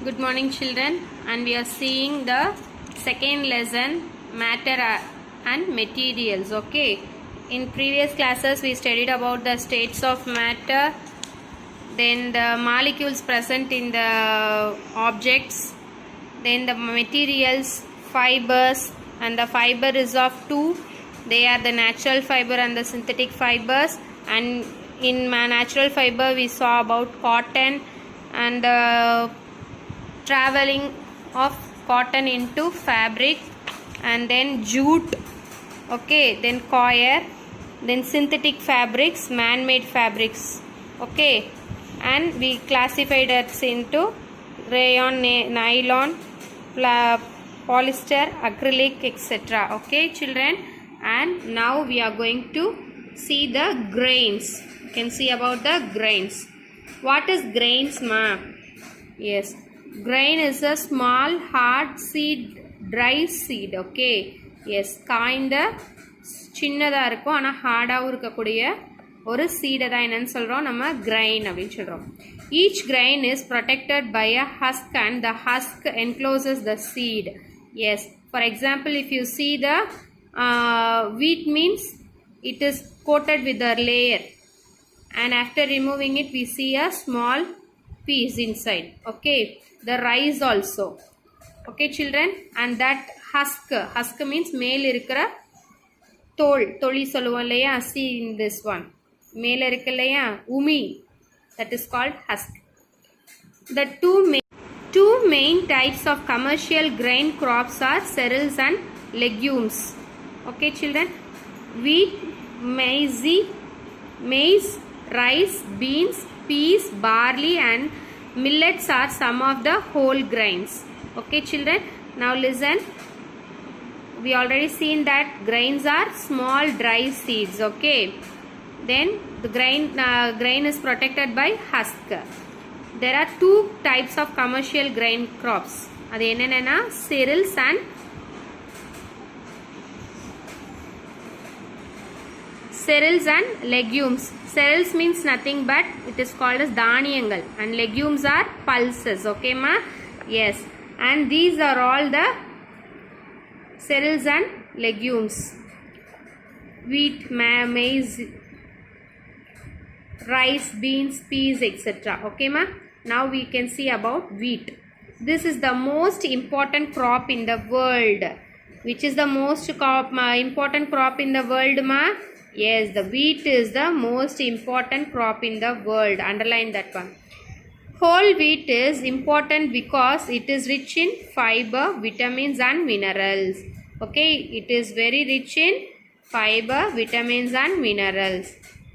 Good morning children, and we are seeing the second lesson, matter and materials. Okay, in previous classes we studied about the states of matter, then the molecules present in the objects, then the materials, fibers, and the fiber is of two. They are the natural fiber and the synthetic fibers. And in natural fiber we saw about cotton and the traveling of cotton into fabric, and then jute, okay, then coir, then synthetic fabrics, man-made fabrics, okay, and we classified it into rayon, nylon, polyester, acrylic, etc. Okay children, and now we are going to see the grains. You can see about the grains. What is grains, ma? Yes, grain is a small hard seed, dry seed. Okay, yes, காய்ந்த சின்னதாக இருக்கும் ஆனால் ஹார்டாகவும் இருக்கக்கூடிய ஒரு சீடை தான் என்னன்னு சொல்கிறோம் நம்ம கிரைன் அப்படின்னு சொல்கிறோம். Each grain is protected by a husk and the husk encloses the seed. Yes, for example, if you see the wheat means it is coated with a layer, and after removing it we see a small piece inside. Okay, the rice also. Okay children, and that husk means மேல் இருக்கிற தோல், தொளி சொல்லுவோம் இல்லையா, see in this one மேல இருக்கு இல்லையா, umi, that is called husk. The two main types of commercial grain crops are cereals and legumes. Okay children, wheat, maize, rice, beans, peas, barley and millets are some of the whole grains. Okay children, now listen. We already seen that grains are small dry seeds. Okay, then the grain is protected by husk. There are two types of commercial grain crops. அது என்னென்னா cereals and legumes. Cereals means nothing but it is called as தானியங்கள், and legumes are pulses. Okay ma? Yes, and these are all the cereals and legumes: wheat, maize, rice, beans, peas, etc. Okay ma? Now we can see about wheat. This is the most important crop in the world. Which is the most important crop in the world, ma? Yes, the wheat is the most important crop in the world. Underline that one. Whole wheat is important because it is rich in fiber, vitamins and minerals. Okay, it is very rich in fiber, vitamins and minerals.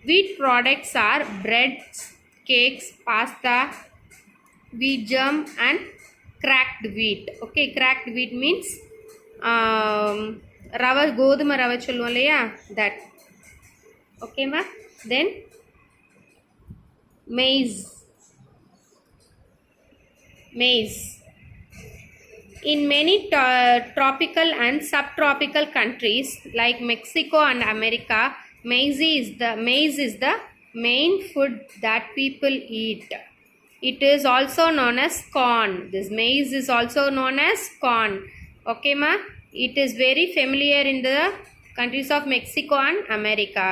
Wheat products are breads, cakes, pasta, wheat germ and cracked wheat. Okay, cracked wheat means rava, goduma rava solluvom illaya, that. Okay ma? Then maize. In many tropical and subtropical countries like Mexico and America, maize is the main food that people eat. It is also known as corn. This maize is also known as corn. Okay ma? It is very familiar in the countries of Mexico and America.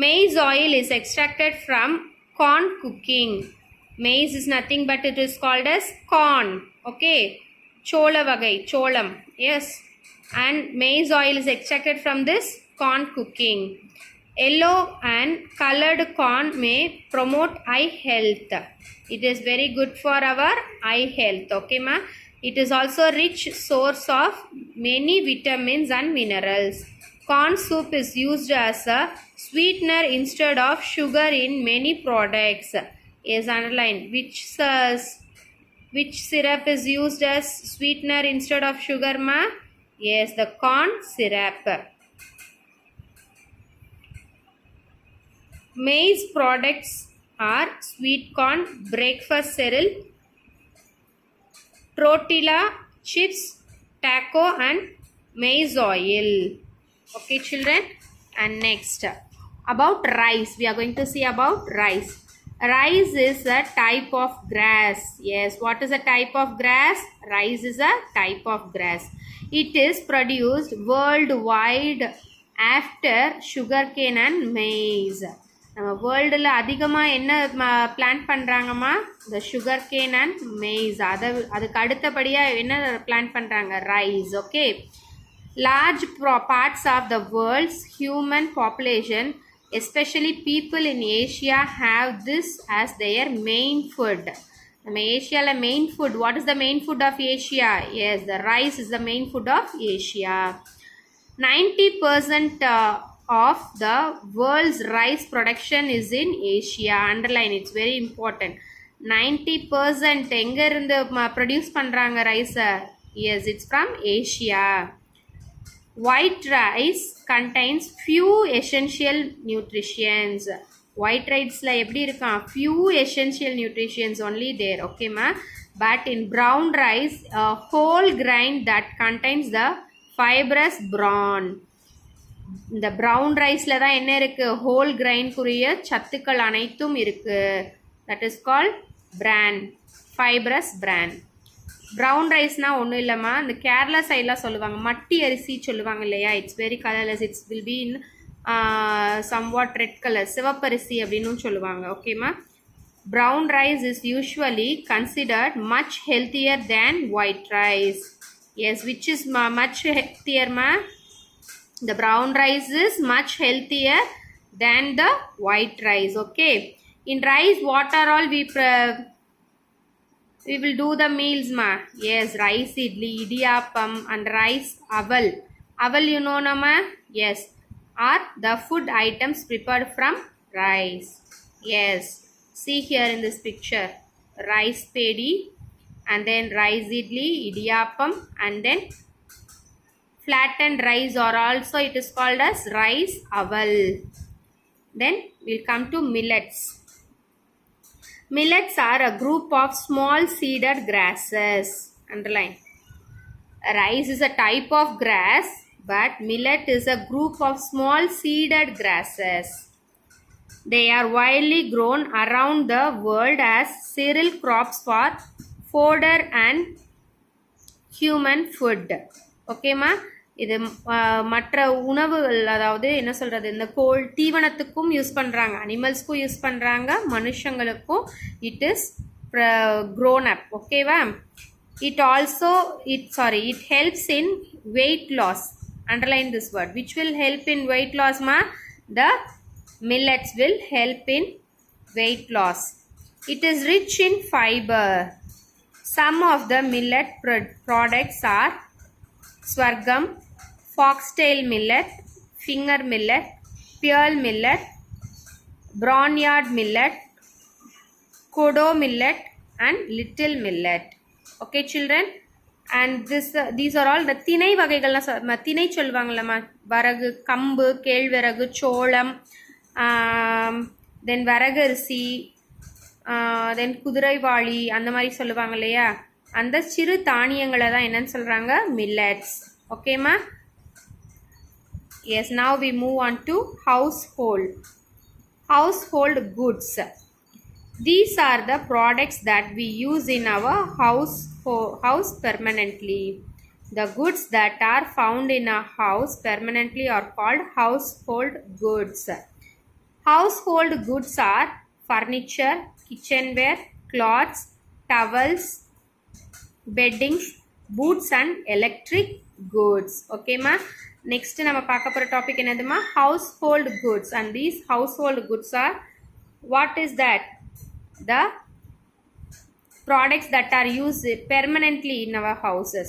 Maize oil is extracted from corn cooking. Maize is nothing but it is called as corn. Okay, chola vagai, cholam. Yes, and maize oil is extracted from this corn cooking. Yellow and colored corn may promote eye health. It is very good for our eye health. Okay ma? It is also a rich source of many vitamins and minerals. Corn soup is used as a sweetener instead of sugar in many products. Yes, underline. Which syrup is used as sweetener instead of sugar, ma? Yes, the corn syrup. Maize products are sweet corn, breakfast cereal, tortilla chips, taco and maize oil. Okay children, and next about rice. We are going to see about rice. Rice is a type of grass. Yes, what is a type of grass? Rice is a type of grass. It is produced worldwide after sugarcane and maize. நம்ம வேர்ல்டில் அதிகமாக என்ன plant பண்ணுறாங்கம்மா? இந்த sugar cane and maize. அதுக்கு அடுத்தபடியாக என்ன plant பண்ணுறாங்க? Rice. Okay. Large parts of the world's human population, especially people in Asia, have this as their main food. Asia main food. What is the main food of Asia? Yes, the rice is the main food of Asia. 90% of the world's rice production is in Asia. Underline, it's very important. 90% எங்க இருந்து produce பண்றாங்க rice? Yes, it's from Asia. White rice contains few essential nutrients. White riceல எப்படி இருக்கான்? Few essential nutrients only there. Okay ma? But in brown rice, a whole grain that contains the fibrous bran. இந்த brown riceல தான் என்ன இருக்கு? Whole grain குரிய சத்துக்கள் அனைத்தும் இருக்கு. That is called bran. Fibrous bran. Brown ரைஸ்னால் ஒன்றும் இல்லைம்மா, இந்த கேரளா சைட்லாம் சொல்லுவாங்க மட்டி அரிசி சொல்லுவாங்க இல்லையா? It's very colourless. It's will be in somewhat red colour, சிவப்பரிசி அப்படின்னு சொல்லுவாங்க. ஓகேம்மா. Brown rice is usually considered much healthier than white rice. Yes, which is much ஹெல்த்தியர்மா? The brown rice is much healthier than the white rice. Okay. In rice what are all we will do the meals ma. Yes, rice idli, idiyappam and rice aval. Aval you know na ma? Yes, are the food items prepared from rice. Yes, see here in this picture, rice pedi and then rice idli, idiyappam and then flattened rice, or also it is called as rice aval. Then we'll come to millets. Millets are a group of small seeded grasses. Underline. Rice is a type of grass, but millet is a group of small seeded grasses. They are widely grown around the world as cereal crops for fodder and human food. Okay ma? இது மற்ற உணவுகள், அதாவது என்ன சொல்கிறது, இந்த தீவனத்துக்கும் use பண்ணுறாங்க, அனிமல்ஸ்க்கும் use பண்ணுறாங்க, மனுஷங்களுக்கும். It is grown up. ஓகேவா? It also it helps in weight loss. Underline this word. Which will help in weight loss மா? The millets will help in weight loss. It is rich in fiber. Some of the millet products are swargam, foxtail millet, finger millet, pearl millet, barnyard millet, kodo millet and little millet. Okay children, and these are all the திணை வகைகள்லாம். திணை சொல்லுவாங்கல்லம்மா, வரகு, கம்பு, கேழ்வரகு, சோளம், தென் வரகரிசி, தென் குதிரைவாளி, அந்த மாதிரி சொல்லுவாங்க இல்லையா? அந்த சிறு தானியங்களை தான் என்னன்னு சொல்கிறாங்க? மில்லட்ஸ். ஓகேம்மா? Yes, now we move on to household goods. These are the products that we use in our house permanently. The goods that are found in a house permanently are called household goods. Household goods are furniture, kitchenware, cloths, towels, beddings, boots and electric goods. Okay ma? Next நம்ம பார்க்க போற topic என்னதுமா? Household goods. And these household goods are, what is that? The products that are used permanently in our houses.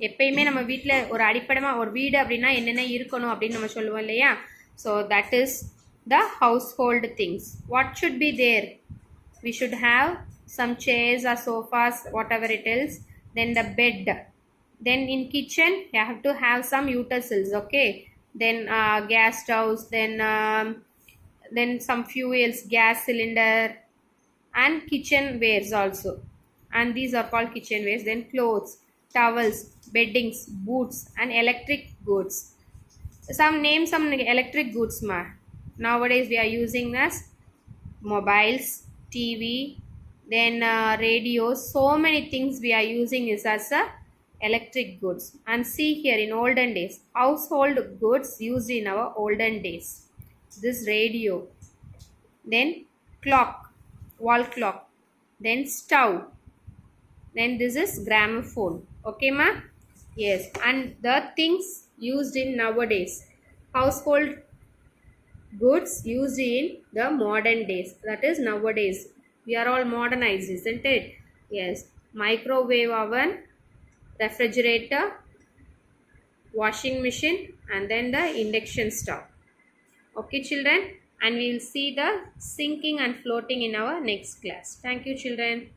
எப்பயுமே நம்ம வீட்டில் ஒரு அடிப்படையாக ஒரு வீடு அப்படின்னா என்னென்ன இருக்கணும் அப்படின்னு நம்ம சொல்லுவோம் இல்லையா? So that is the household things. What should be there? We should have some chairs or sofas, whatever it is. Then the bed. Then in kitchen you have to have some utensils. Okay. Then gas stoves. Then some fuels, gas cylinder, and kitchenwares also. And these are called kitchenwares. Then clothes, towels, beddings, boots, and electric goods. Name some electric goods ma. Nowadays we are using as mobiles, TV, then radios. So many things we are using is as a electric goods. And see here, in olden days, household goods used in our olden days, this radio, then clock, wall clock, then stove, then this is gramophone. Okay ma? Yes. And the things used in nowadays, household goods used in the modern days, that is nowadays, we are all modernized, isn't it? Yes. Microwave oven, refrigerator, washing machine, and then the induction stove. Okay children, and we will see the sinking and floating in our next class. Thank you children.